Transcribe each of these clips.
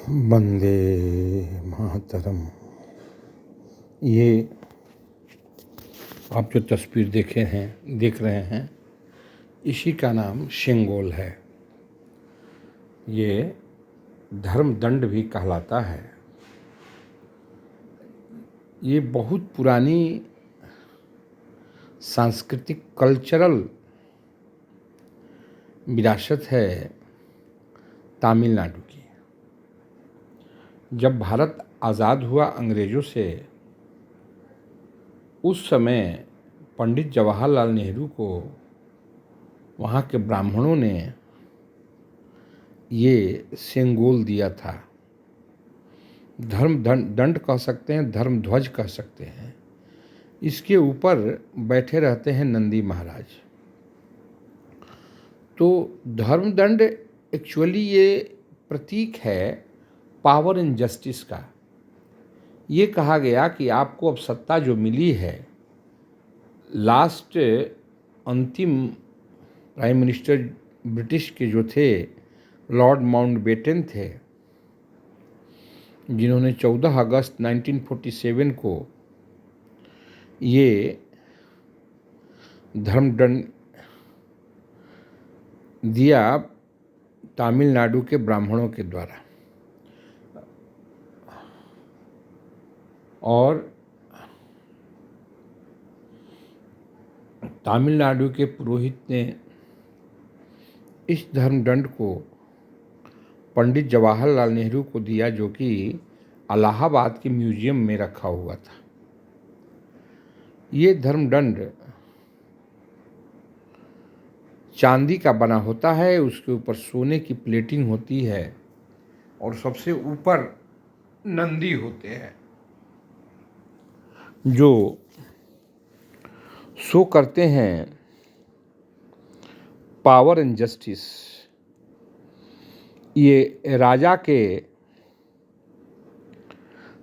वंदे मातरम। ये आप जो तस्वीर देख रहे हैं, इसी का नाम शेंगोल है। ये धर्मदंड भी कहलाता है। ये बहुत पुरानी सांस्कृतिक कल्चरल विरासत है तमिलनाडु की। जब भारत आज़ाद हुआ अंग्रेज़ों से, उस समय पंडित जवाहरलाल नेहरू को वहाँ के ब्राह्मणों ने ये सेंगोल दिया था। धर्म दंड कह सकते हैं, धर्म ध्वज कह सकते हैं। इसके ऊपर बैठे रहते हैं नंदी महाराज। तो धर्मदंड एक्चुअली ये प्रतीक है पावर एंड जस्टिस का। ये कहा गया कि आपको अब सत्ता जो मिली है, लास्ट अंतिम प्राइम मिनिस्टर ब्रिटिश के जो थे लॉर्ड माउंटबेटन थे, जिन्होंने 14 अगस्त 1947 को ये धर्मदंड दिया तमिलनाडु के ब्राह्मणों के द्वारा। और तमिलनाडु के पुरोहित ने इस धर्मदंड को पंडित जवाहरलाल नेहरू को दिया, जो कि इलाहाबाद के म्यूजियम में रखा हुआ था। ये धर्मदंड चांदी का बना होता है, उसके ऊपर सोने की प्लेटिंग होती है और सबसे ऊपर नंदी होते हैं जो शो करते हैं पावर एंड जस्टिस। ये राजा के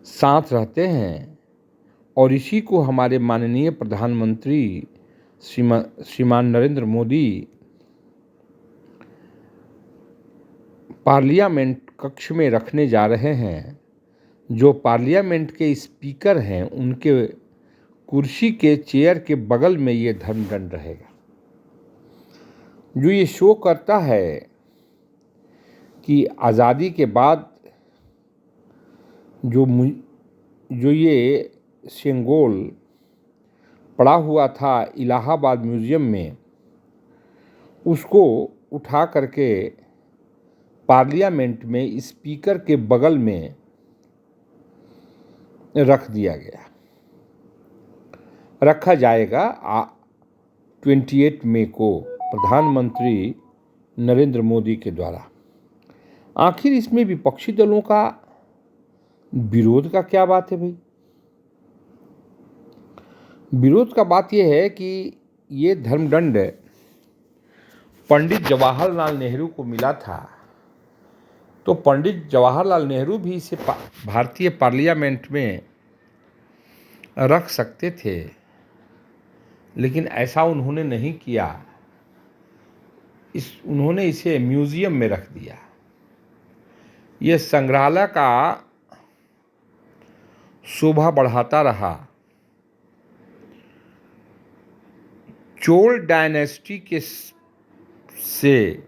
साथ रहते हैं और इसी को हमारे माननीय प्रधानमंत्री श्रीमान नरेंद्र मोदी पार्लियामेंट कक्ष में रखने जा रहे हैं। जो पार्लियामेंट के स्पीकर हैं, उनके कुर्सी के चेयर के बगल में ये धर्मदंड रहेगा, जो ये शो करता है कि आज़ादी के बाद जो ये सेंगोल पड़ा हुआ था इलाहाबाद म्यूजियम में, उसको उठा करके पार्लियामेंट में स्पीकर के बगल में रखा जाएगा 28 मई को प्रधानमंत्री नरेंद्र मोदी के द्वारा। आखिर इसमें विपक्षी दलों का विरोध का क्या बात है भाई? विरोध का बात यह है कि ये धर्मदंड पंडित जवाहरलाल नेहरू को मिला था, तो पंडित जवाहरलाल नेहरू भी इसे भारतीय पार्लियामेंट में रख सकते थे, लेकिन ऐसा उन्होंने नहीं किया। उन्होंने इसे म्यूजियम में रख दिया। यह संग्रहालय का शोभा बढ़ाता रहा। चोल डायनेस्टी के से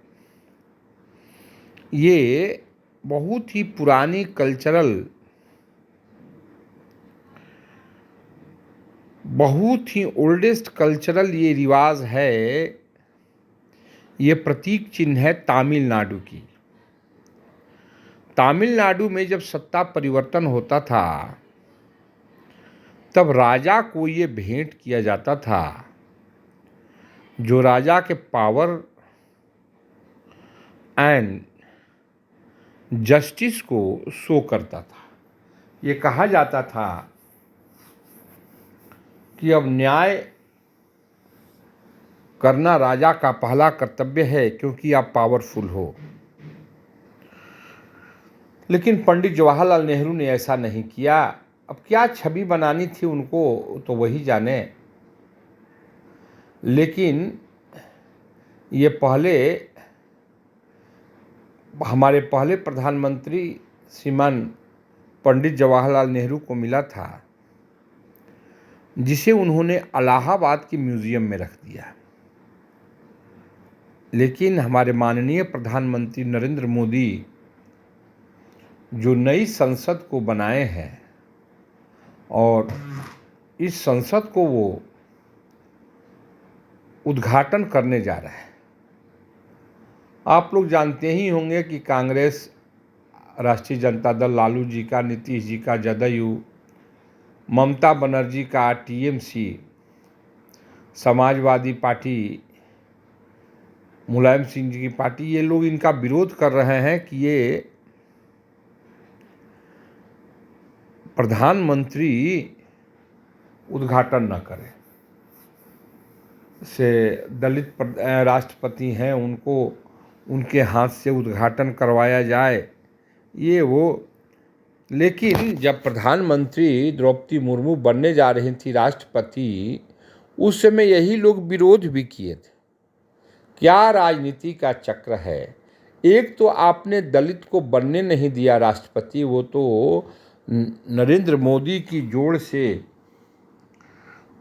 ये बहुत ही पुरानी कल्चरल, बहुत ही ओल्डेस्ट कल्चरल ये रिवाज है। ये प्रतीक चिन्ह है तमिलनाडु की। तमिलनाडु में जब सत्ता परिवर्तन होता था, तब राजा को ये भेंट किया जाता था, जो राजा के पावर एंड जस्टिस को शो करता था। ये कहा जाता था कि अब न्याय करना राजा का पहला कर्तव्य है, क्योंकि आप पावरफुल हो। लेकिन पंडित जवाहरलाल नेहरू ने ऐसा नहीं किया। अब क्या छवि बनानी थी उनको, तो वही जाने। लेकिन ये हमारे पहले प्रधानमंत्री श्रीमान पंडित जवाहरलाल नेहरू को मिला था, जिसे उन्होंने इलाहाबाद के म्यूजियम में रख दिया। लेकिन हमारे माननीय प्रधानमंत्री नरेंद्र मोदी जो नई संसद को बनाए हैं और इस संसद को वो उद्घाटन करने जा रहे हैं। आप लोग जानते ही होंगे कि कांग्रेस, राष्ट्रीय जनता दल लालू जी का, नीतीश जी का जदयू, ममता बनर्जी का टीएमसी, समाजवादी पार्टी, मुलायम सिंह जी की पार्टी, ये लोग इनका विरोध कर रहे हैं कि ये प्रधानमंत्री उद्घाटन न करें। से दलित राष्ट्रपति हैं, उनको उनके हाथ से उद्घाटन करवाया जाए, ये वो। लेकिन जब प्रधानमंत्री द्रौपदी मुर्मू बनने जा रही थी राष्ट्रपति, उस समय यही लोग विरोध भी किए थे। क्या राजनीति का चक्र है। एक तो आपने दलित को बनने नहीं दिया राष्ट्रपति, वो तो नरेंद्र मोदी की जोड़ से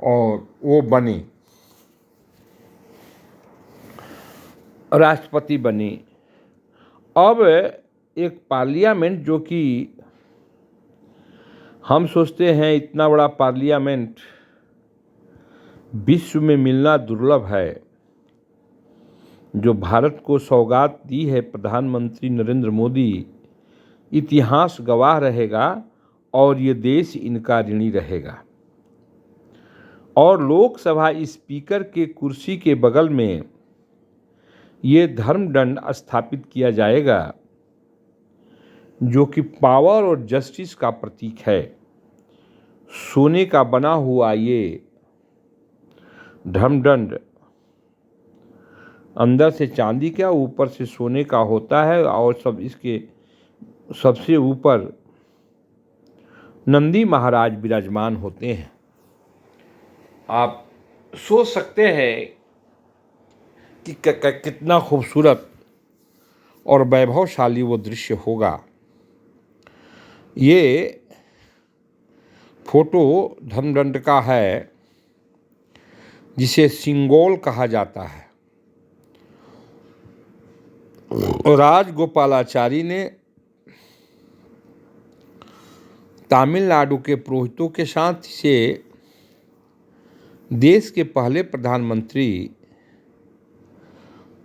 और वो बनी, राष्ट्रपति बनी। अब एक पार्लियामेंट, जो कि हम सोचते हैं इतना बड़ा पार्लियामेंट विश्व में मिलना दुर्लभ है, जो भारत को सौगात दी है प्रधानमंत्री नरेंद्र मोदी, इतिहास गवाह रहेगा और ये देश इनका ऋणी रहेगा। और लोकसभा स्पीकर के कुर्सी के बगल में ये धर्मदंड स्थापित किया जाएगा, जो कि पावर और जस्टिस का प्रतीक है। सोने का बना हुआ ये धर्मदंड अंदर से चांदी का, ऊपर से सोने का होता है और सब इसके सबसे ऊपर नंदी महाराज विराजमान होते हैं। आप सोच सकते हैं कि कितना खूबसूरत और वैभवशाली वो दृश्य होगा। ये फोटो धर्मदंड का है, जिसे सिंगोल कहा जाता है। राजगोपालाचारी ने तमिलनाडु के पुरोहितों के साथ इसे देश के पहले प्रधानमंत्री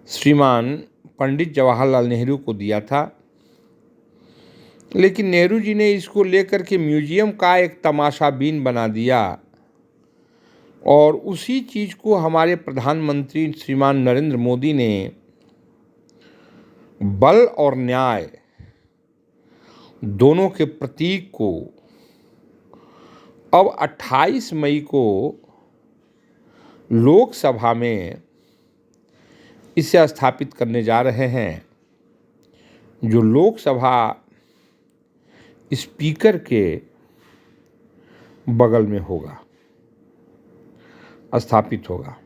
श्रीमान पंडित जवाहरलाल नेहरू को दिया था। लेकिन नेहरू जी ने इसको लेकर के म्यूजियम का एक तमाशाबीन बना दिया और उसी चीज़ को हमारे प्रधानमंत्री श्रीमान नरेंद्र मोदी ने बल और न्याय दोनों के प्रतीक को अब 28 मई को लोकसभा में इसे स्थापित करने जा रहे हैं, जो लोकसभा स्पीकर के बगल में होगा, स्थापित होगा।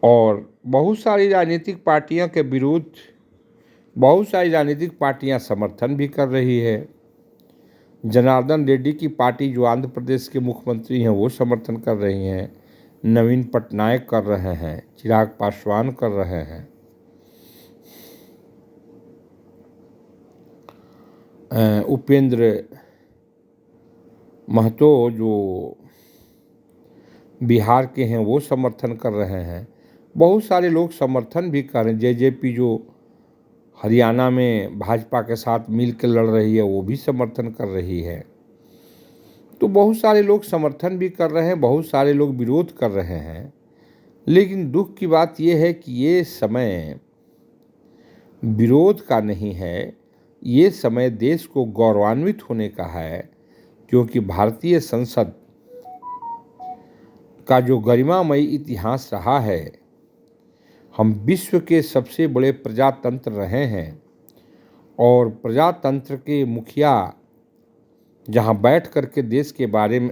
और बहुत सारी राजनीतिक पार्टियों के विरुद्ध बहुत सारी राजनीतिक पार्टियां समर्थन भी कर रही है। जनार्दन रेड्डी की पार्टी, जो आंध्र प्रदेश के मुख्यमंत्री हैं, वो समर्थन कर रही हैं। नवीन पटनायक कर रहे हैं, चिराग पासवान कर रहे हैं, उपेंद्र महतो जो बिहार के हैं वो समर्थन कर रहे हैं। बहुत सारे लोग समर्थन भी कर रहे हैं। जेजेपी जो हरियाणा में भाजपा के साथ मिल के लड़ रही है, वो भी समर्थन कर रही है। तो बहुत सारे लोग समर्थन भी कर रहे हैं, बहुत सारे लोग विरोध कर रहे हैं। लेकिन दुख की बात यह है कि ये समय विरोध का नहीं है, ये समय देश को गौरवान्वित होने का है, क्योंकि भारतीय संसद का जो गरिमामयी इतिहास रहा है, हम विश्व के सबसे बड़े प्रजातंत्र रहे हैं और प्रजातंत्र के मुखिया जहां बैठ कर के देश के बारे में